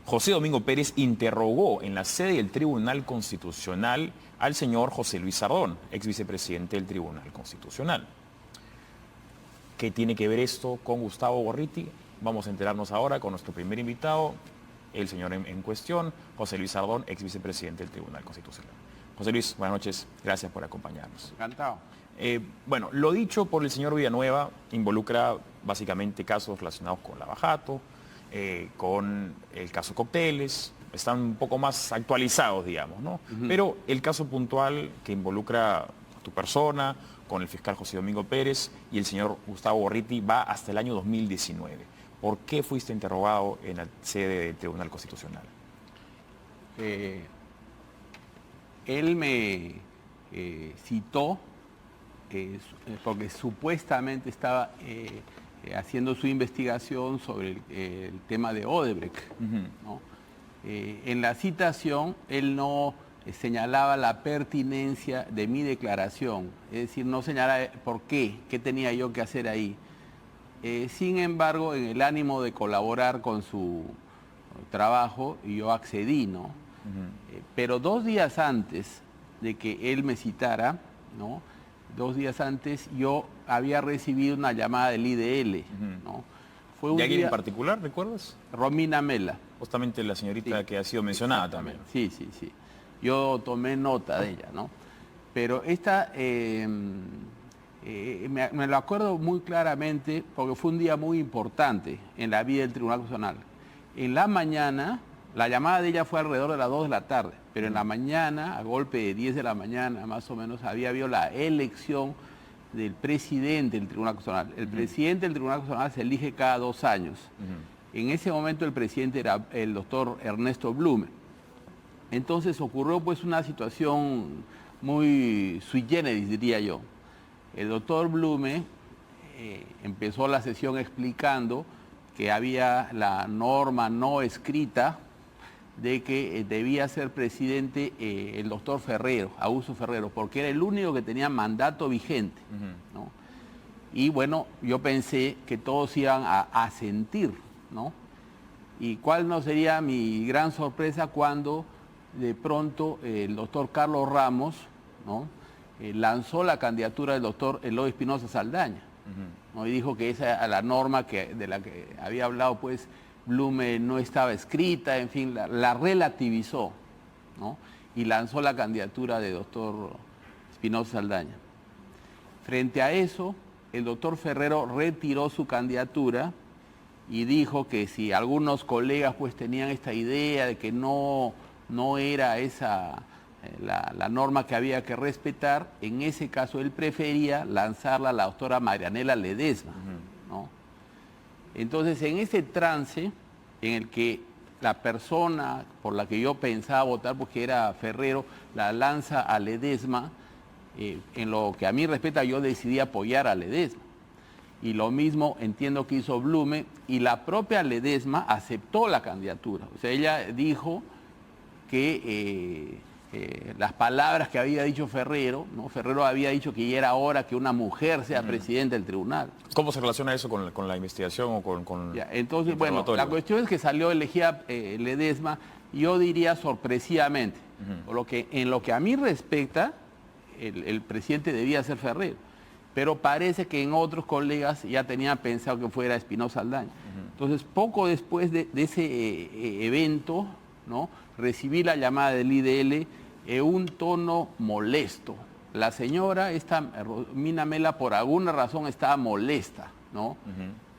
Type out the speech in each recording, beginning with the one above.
José Domingo Pérez interrogó en la sede del Tribunal Constitucional al señor José Luis Sardón, ex vicepresidente del Tribunal Constitucional. ¿Qué tiene que ver esto con Gustavo Gorriti? Vamos a enterarnos ahora con nuestro primer invitado, el señor en cuestión, José Luis Sardón, ex vicepresidente del Tribunal Constitucional. José Luis, buenas noches, gracias por acompañarnos. Encantado. Bueno, lo dicho por el señor Villanueva involucra básicamente casos relacionados con Lavajato, con el caso Cócteles, están un poco más actualizados, digamos, ¿no? Pero el caso puntual que involucra a tu persona, con el fiscal José Domingo Pérez y el señor Gustavo Gorriti, va hasta el año 2019. ¿Por qué fuiste interrogado en la sede del Tribunal Constitucional? Él me citó porque supuestamente estaba haciendo su investigación sobre el tema de Odebrecht, ¿no? En la citación, él no señalaba la pertinencia de mi declaración, es decir, no señalaba por qué tenía yo que hacer ahí. Sin embargo, en el ánimo de colaborar con su trabajo, yo accedí, ¿no? Pero 2 días antes de que él me citara, ¿no? 2 días antes yo había recibido una llamada del IDL, ¿no? Fue un ¿De alguien día... en particular, recuerdas? Romina Mela. Justamente la señorita que ha sido mencionada también. Sí. Yo tomé nota de ella, ¿no? Pero esta, me lo acuerdo muy claramente porque fue un día muy importante en la vida del Tribunal Constitucional. En la mañana, la llamada de ella fue alrededor de las 2 de la tarde, pero en la mañana, a golpe de 10 de la mañana más o menos, había habido la elección del presidente del Tribunal Constitucional. El presidente del Tribunal Constitucional se elige cada 2 años. En ese momento el presidente era el doctor Ernesto Blume. Entonces ocurrió pues una situación muy sui generis, diría yo. El doctor Blume empezó la sesión explicando que había la norma no escrita de que debía ser presidente el doctor Ferrero, Augusto Ferrero, porque era el único que tenía mandato vigente, ¿no? Y bueno, yo pensé que todos iban a asentir, ¿no? Y cuál no sería mi gran sorpresa cuando de pronto el doctor Carlos Ramos, ¿no? Lanzó la candidatura del doctor Eloy Espinosa Saldaña, ¿no? Y dijo que esa era la norma de la que había hablado pues Blume no estaba escrita, en fin, la relativizó, ¿no? Y lanzó la candidatura de doctor Espinosa Saldaña. Frente a eso, el doctor Ferrero retiró su candidatura y dijo que si algunos colegas pues tenían esta idea de que no era esa la norma que había que respetar, en ese caso él prefería lanzarla a la doctora Marianela Ledesma, ¿no? Entonces, en ese trance en el que la persona por la que yo pensaba votar, porque era Ferrero, la lanza a Ledesma, en lo que a mí respecta, yo decidí apoyar a Ledesma. Y lo mismo entiendo que hizo Blume, y la propia Ledesma aceptó la candidatura. O sea, ella dijo que las palabras que había dicho Ferrero, ¿no? Ferrero había dicho que ya era hora que una mujer sea presidenta del tribunal. ¿Cómo se relaciona eso con la investigación o con ya, entonces, bueno, la cuestión es que salió elegida Ledesma, yo diría sorpresivamente, en lo que a mí respecta, el presidente debía ser Ferrero, pero parece que en otros colegas ya tenían pensado que fuera Espinosa Saldaña. Entonces, poco después de ese evento, ¿no? Recibí la llamada del IDL en un tono molesto. La señora, Romina Mela, por alguna razón estaba molesta, ¿no?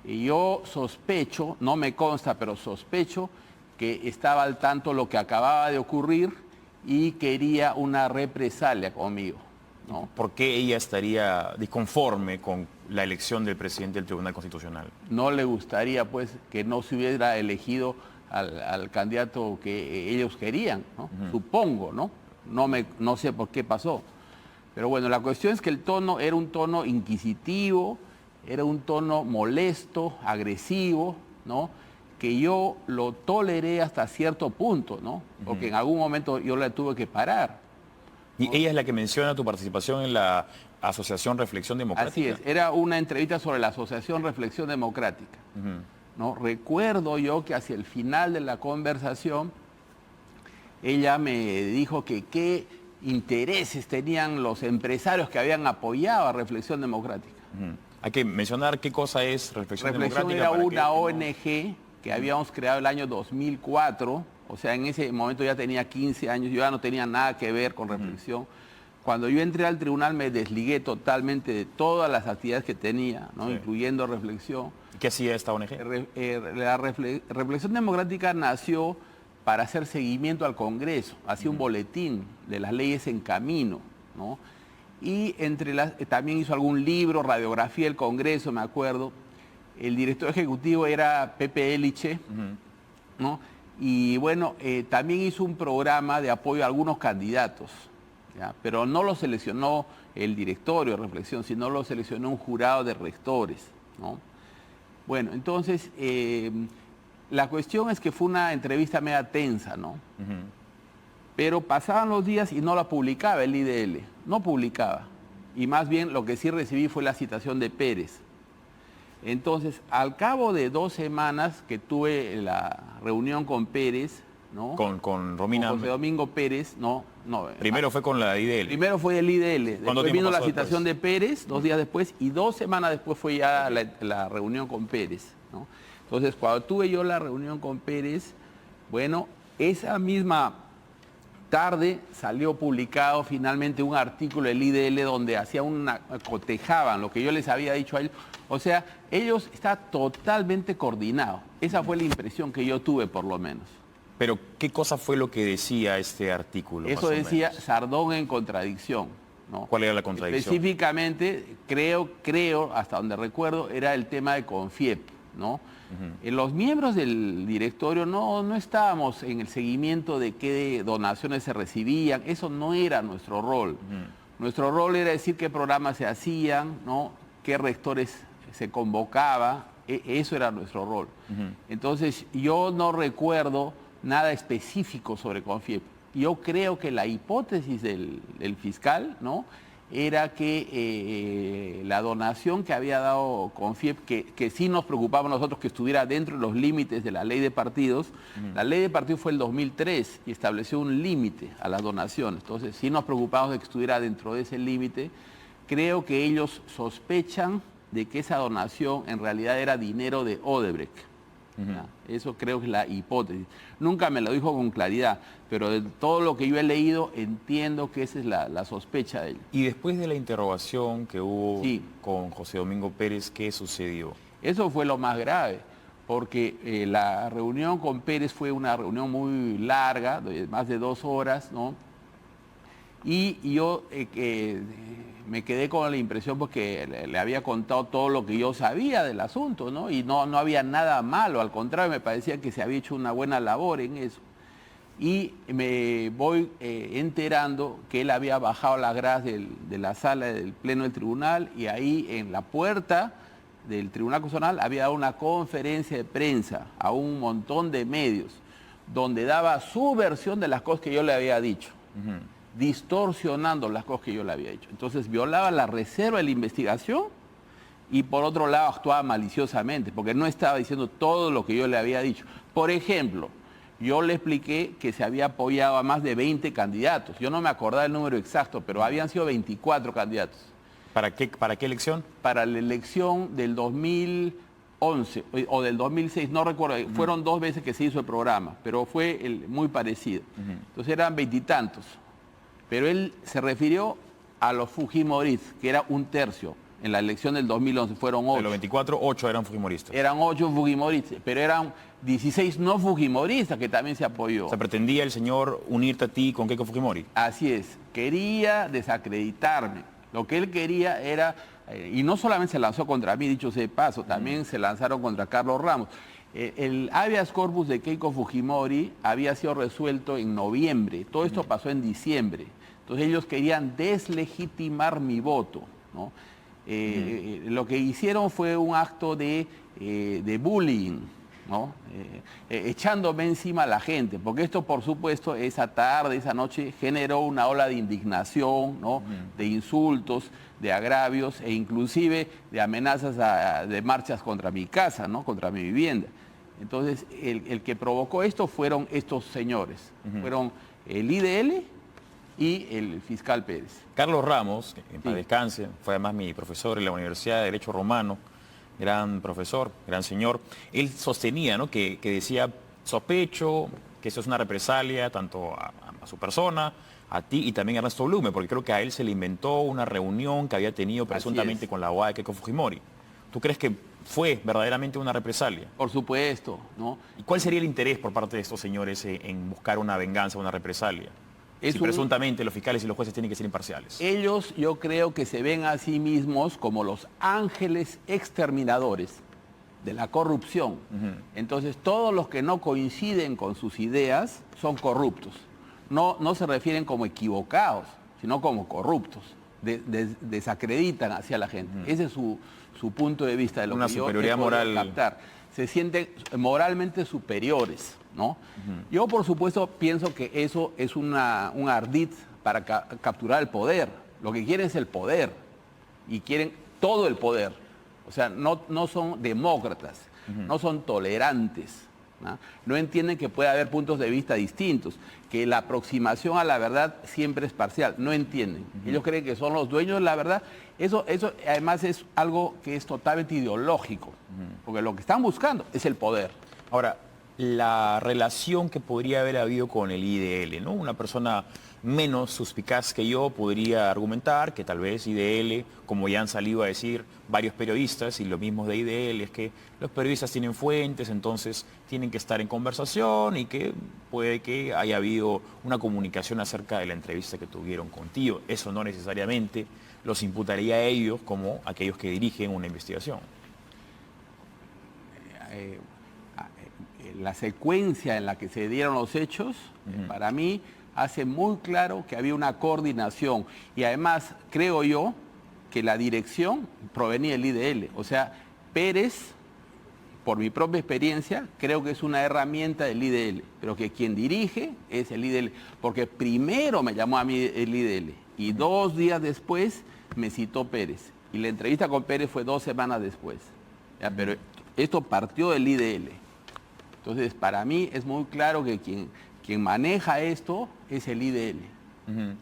Y yo sospecho, no me consta, pero sospecho que estaba al tanto de lo que acababa de ocurrir y quería una represalia conmigo, ¿no? ¿Por qué ella estaría disconforme con la elección del presidente del Tribunal Constitucional? No le gustaría, pues, que no se hubiera elegido al candidato que ellos querían, ¿no? Supongo, ¿no? No sé por qué pasó. Pero bueno, la cuestión es que el tono era un tono inquisitivo, era un tono molesto, agresivo, ¿no? Que yo lo toleré hasta cierto punto, ¿no? Porque en algún momento yo la tuve que parar. Y ella es la que menciona tu participación en la Asociación Reflexión Democrática. Así es, era una entrevista sobre la Asociación Reflexión Democrática. ¿no? Recuerdo yo que hacia el final de la conversación, ella me dijo que qué intereses tenían los empresarios que habían apoyado a Reflexión Democrática. Hay que mencionar qué cosa es Reflexión Reflexión Democrática. era una ONG que habíamos creado el año 2004, o sea, en ese momento ya tenía 15 años, yo ya no tenía nada que ver con Reflexión. Cuando yo entré al tribunal me desligué totalmente de todas las actividades que tenía, ¿no? Sí. Incluyendo Reflexión. ¿Qué hacía esta ONG? La Reflexión Democrática nació para hacer seguimiento al Congreso, hacía un boletín de las leyes en camino, ¿no? Y también hizo algún libro, radiografía del Congreso, me acuerdo. El director ejecutivo era Pepe Eliche, ¿no? Y bueno, también hizo un programa de apoyo a algunos candidatos, ¿ya? Pero no lo seleccionó el directorio de Reflexión, sino lo seleccionó un jurado de rectores, ¿no? Bueno, entonces, la cuestión es que fue una entrevista media tensa, ¿no? Pero pasaban los días y no la publicaba el IDL, no publicaba. Y más bien lo que sí recibí fue la citación de Pérez. Entonces, al cabo de 2 semanas que tuve la reunión con Pérez, ¿no? Con Romina. Con José Domingo Pérez, no. Primero fue con la IDL. Primero fue el IDL, después vino la citación de Pérez, 2 días después, y 2 semanas después fue ya la reunión con Pérez, ¿no? Entonces, cuando tuve yo la reunión con Pérez, bueno, esa misma tarde salió publicado finalmente un artículo del IDL donde cotejaban lo que yo les había dicho a ellos. O sea, ellos están totalmente coordinados. Esa fue la impresión que yo tuve, por lo menos. Pero, ¿qué cosa fue lo que decía este artículo? Eso decía Sardón en contradicción, ¿no? ¿Cuál era la contradicción? Específicamente, creo, hasta donde recuerdo, era el tema de Confiep, ¿no? Los miembros del directorio no estábamos en el seguimiento de qué donaciones se recibían, eso no era nuestro rol. Nuestro rol era decir qué programas se hacían, ¿no? Qué rectores se convocaba, eso era nuestro rol. Entonces, yo no recuerdo nada específico sobre Confiep. Yo creo que la hipótesis del fiscal, ¿no? Era que la donación que había dado Confiep, que sí nos preocupaba a nosotros que estuviera dentro de los límites de la ley de partidos. La ley de partidos fue el 2003 y estableció un límite a las donaciones. Entonces sí nos preocupamos de que estuviera dentro de ese límite. Creo que ellos sospechan de que esa donación en realidad era dinero de Odebrecht. Eso creo que es la hipótesis. Nunca me lo dijo con claridad, pero de todo lo que yo he leído entiendo que esa es la sospecha de ellos. Y después de la interrogación que hubo con José Domingo Pérez, ¿qué sucedió? Eso fue lo más grave, porque la reunión con Pérez fue una reunión muy larga, de más de 2 horas, ¿no? Y yo me quedé con la impresión porque le había contado todo lo que yo sabía del asunto, ¿no? Y no había nada malo, al contrario, me parecía que se había hecho una buena labor en eso. Y me voy enterando que él había bajado las gradas de la sala del pleno del tribunal y ahí en la puerta del Tribunal Constitucional había dado una conferencia de prensa a un montón de medios donde daba su versión de las cosas que yo le había dicho. Distorsionando las cosas que yo le había hecho. Entonces violaba la reserva de la investigación y por otro lado actuaba maliciosamente, porque no estaba diciendo todo lo que yo le había dicho. Por ejemplo, yo le expliqué que se había apoyado a más de 20 candidatos. Yo no me acordaba el número exacto, pero habían sido 24 candidatos. ¿Para qué elección? Para la elección del 2011 o del 2006, no recuerdo. Fueron 2 veces que se hizo el programa, pero fue muy parecido. Entonces eran 20 y tantos. Pero él se refirió a los fujimoristas, que era 1/3 en la elección del 2011, fueron 8. De los 24, 8 eran fujimoristas. Eran 8 fujimoristas, pero eran 16 no fujimoristas que también se apoyó. O sea, ¿pretendía el señor unirte a ti con Keiko Fujimori? Así es, quería desacreditarme. Lo que él quería era, y no solamente se lanzó contra mí, dicho sea de paso, también se lanzaron contra Carlos Ramos. El habeas corpus de Keiko Fujimori había sido resuelto en noviembre, todo esto pasó en diciembre. Entonces ellos querían deslegitimar mi voto, ¿no? Lo que hicieron fue un acto de bullying, ¿no? Echándome encima a la gente, porque esto, por supuesto, esa tarde, esa noche, generó una ola de indignación, ¿no? De insultos, de agravios e inclusive de amenazas de marchas contra mi casa, ¿no? Contra mi vivienda. Entonces, el que provocó esto fueron estos señores, fueron el IDL y el fiscal Pérez. Carlos Ramos, que en paz descanse, fue además mi profesor en la Universidad de Derecho Romano, gran profesor, gran señor. Él sostenía, ¿no?, que decía, sospecho que eso es una represalia tanto a su persona, a ti y también a Ernesto Blume, porque creo que a él se le inventó una reunión que había tenido presuntamente con la abogada de Keiko Fujimori. ¿Tú crees que fue verdaderamente una represalia? Por supuesto, ¿no? ¿Y cuál sería el interés por parte de estos señores en buscar una venganza, una represalia? Si presuntamente los fiscales y los jueces tienen que ser imparciales. Ellos, yo creo que se ven a sí mismos como los ángeles exterminadores de la corrupción. Entonces, todos los que no coinciden con sus ideas son corruptos. No se refieren como equivocados, sino como corruptos. Desacreditan hacia la gente. Ese es su punto de vista de lo una que yo superioridad moral. captar. Se sienten moralmente superiores, ¿no? Yo, por supuesto, pienso que eso es un ardid para capturar el poder. Lo que quieren es el poder y quieren todo el poder. O sea, no son demócratas, no son tolerantes, ¿no? No entienden que puede haber puntos de vista distintos, que la aproximación a la verdad siempre es parcial. No entienden. Ellos creen que son los dueños de la verdad. Eso además es algo que es totalmente ideológico, porque lo que están buscando es el poder. Ahora, la relación que podría haber habido con el IDL, ¿no? Una persona menos suspicaz que yo podría argumentar que tal vez IDL, como ya han salido a decir varios periodistas y lo mismo de IDL, es que los periodistas tienen fuentes, entonces tienen que estar en conversación y que puede que haya habido una comunicación acerca de la entrevista que tuvieron contigo. Eso no necesariamente los imputaría a ellos como aquellos que dirigen una investigación. La secuencia en la que se dieron los hechos, para mí, hace muy claro que había una coordinación. Y además, creo yo, que la dirección provenía del IDL. O sea, Pérez, por mi propia experiencia, creo que es una herramienta del IDL, pero que quien dirige es el IDL. Porque primero me llamó a mí el IDL y 2 días después me citó Pérez. Y la entrevista con Pérez fue 2 semanas después. ¿Ya? Pero esto partió del IDL. Entonces, para mí es muy claro que quien maneja esto es el IDL. ¿No?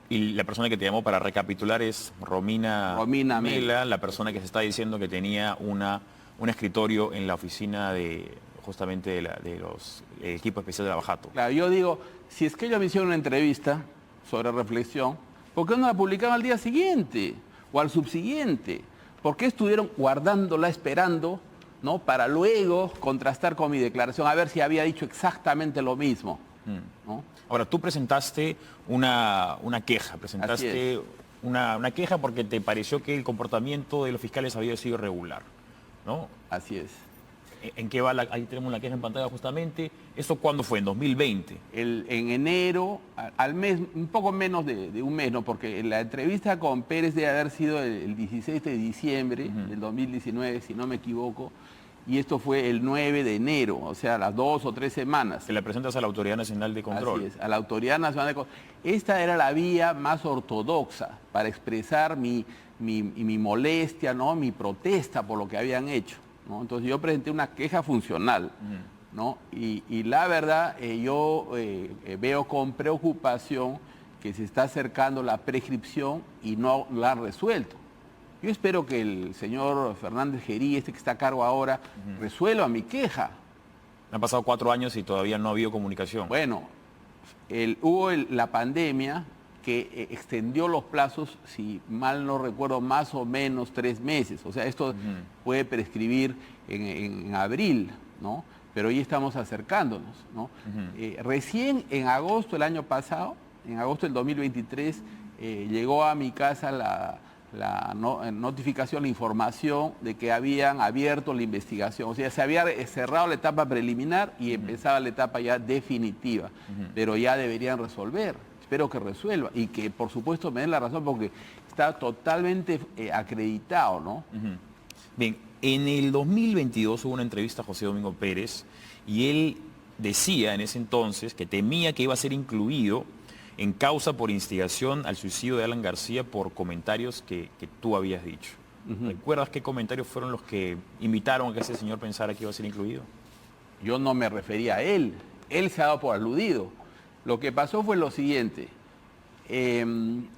Y la persona que te llamó para recapitular es Romina Mela, la persona que se está diciendo que tenía un escritorio en la oficina de justamente de los equipo especial de la Bajato. Claro, yo digo, si es que ellos me hicieron una entrevista sobre reflexión, ¿por qué no la publicaron al día siguiente o al subsiguiente? ¿Por qué estuvieron guardándola, esperando, ¿no?, para luego contrastar con mi declaración, a ver si había dicho exactamente lo mismo, ¿no? Ahora, tú presentaste una queja, una queja porque te pareció que el comportamiento de los fiscales había sido irregular, ¿no? Así es. ¿En qué va? Ahí tenemos la queja en pantalla justamente. ¿Eso cuándo fue? ¿En 2020? En enero, al mes, un poco menos de un mes, ¿no? Porque la entrevista con Pérez debe haber sido el 16 de diciembre del 2019, si no me equivoco, y esto fue el 9 de enero, o sea, las 2 o 3 semanas. Se la presentas a la Autoridad Nacional de Control. Así es, a la Autoridad Nacional de Control. Esta era la vía más ortodoxa para expresar mi molestia, ¿no?, mi protesta por lo que habían hecho, ¿no? Entonces yo presenté una queja funcional, ¿no? Y la verdad, yo veo con preocupación que se está acercando la prescripción y no la han resuelto. Yo espero que el señor Fernández Gerí, que está a cargo ahora, resuelva mi queja. Han pasado 4 años y todavía no ha habido comunicación. Bueno, hubo la pandemia que extendió los plazos, si mal no recuerdo, más o menos 3 meses. O sea, esto puede prescribir en abril, ¿no? Pero hoy estamos acercándonos, ¿no? Recién en agosto del año pasado, en agosto del 2023, llegó a mi casa la notificación, la información de que habían abierto la investigación. O sea, se había cerrado la etapa preliminar y empezaba la etapa ya definitiva. Pero ya deberían resolver. Espero que resuelva y que, por supuesto, me den la razón porque está totalmente acreditado, ¿no? Bien, en el 2022 hubo una entrevista a José Domingo Pérez y él decía en ese entonces que temía que iba a ser incluido en causa por instigación al suicidio de Alan García por comentarios que tú habías dicho. ¿Recuerdas qué comentarios fueron los que invitaron a que ese señor pensara que iba a ser incluido? Yo no me refería a él. Él se ha dado por aludido. Lo que pasó fue lo siguiente.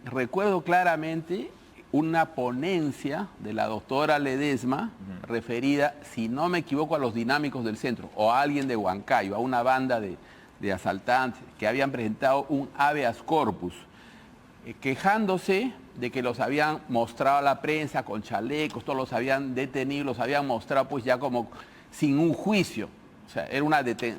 Recuerdo claramente una ponencia de la doctora Ledesma referida, si no me equivoco, a los dinámicos del centro o a alguien de Huancayo, a una banda de asaltantes que habían presentado un habeas corpus, quejándose de que los habían mostrado a la prensa con chalecos, todos los habían detenido, los habían mostrado pues ya como sin un juicio. O sea,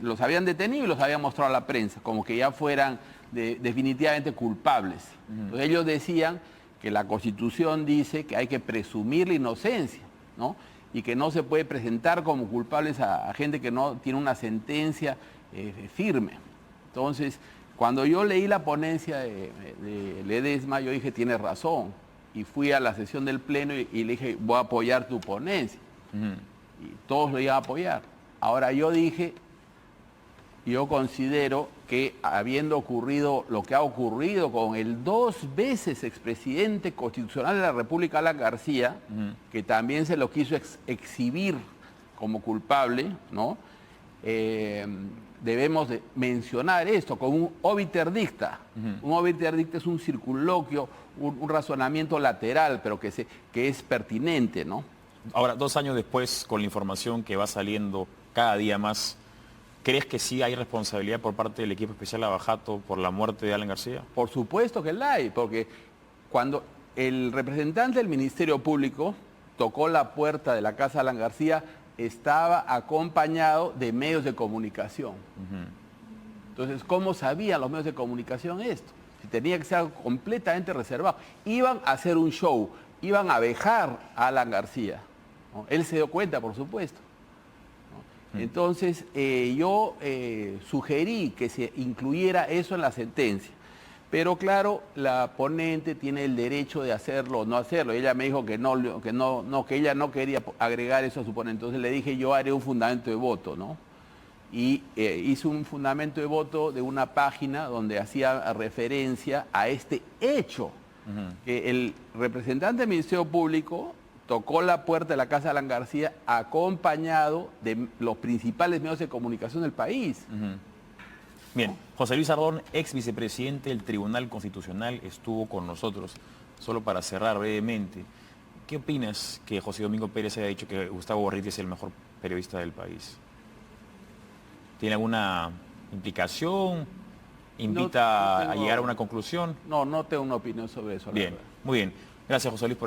los habían detenido y los habían mostrado a la prensa, como que ya fueran definitivamente culpables. Entonces ellos decían que la Constitución dice que hay que presumir la inocencia, ¿no? Y que no se puede presentar como culpables a gente que no tiene una sentencia firme. Entonces, cuando yo leí la ponencia de Ledesma, yo dije, tienes razón. Y fui a la sesión del Pleno y le dije, voy a apoyar tu ponencia. Y todos lo iban a apoyar. Ahora yo dije, yo considero que habiendo ocurrido lo que ha ocurrido con el 2 veces expresidente constitucional de la República, Alan García, que también se lo quiso exhibir como culpable, ¿no? Debemos de mencionar esto con un obiter dicta. Un obiter dicta es un circunloquio, un razonamiento lateral, pero que es pertinente, ¿no? Ahora, 2 años después, con la información que va saliendo cada día más, ¿crees que sí hay responsabilidad por parte del equipo especial Lavajato por la muerte de Alan García? Por supuesto que la hay, porque cuando el representante del Ministerio Público tocó la puerta de la casa de Alan García, estaba acompañado de medios de comunicación. Entonces, ¿cómo sabían los medios de comunicación esto? Si tenía que ser algo completamente reservado. Iban a hacer un show, iban a vejar a Alan García, ¿no? Él se dio cuenta, por supuesto. Entonces, yo sugerí que se incluyera eso en la sentencia. Pero claro, la ponente tiene el derecho de hacerlo o no hacerlo. Ella me dijo que ella no quería agregar eso a su ponente. Entonces le dije, yo haré un fundamento de voto, ¿no? Y hice un fundamento de voto de una página donde hacía referencia a este hecho. Que el representante del Ministerio Público tocó la puerta de la casa de Alan García acompañado de los principales medios de comunicación del país. Bien, José Luis Ardón, ex vicepresidente del Tribunal Constitucional, estuvo con nosotros. Solo para cerrar brevemente, ¿qué opinas que José Domingo Pérez haya dicho que Gustavo Gorriti es el mejor periodista del país? ¿Tiene alguna implicación? ¿Invita a llegar a una conclusión? No tengo una opinión sobre eso. Bien, muy bien. Gracias, José Luis, por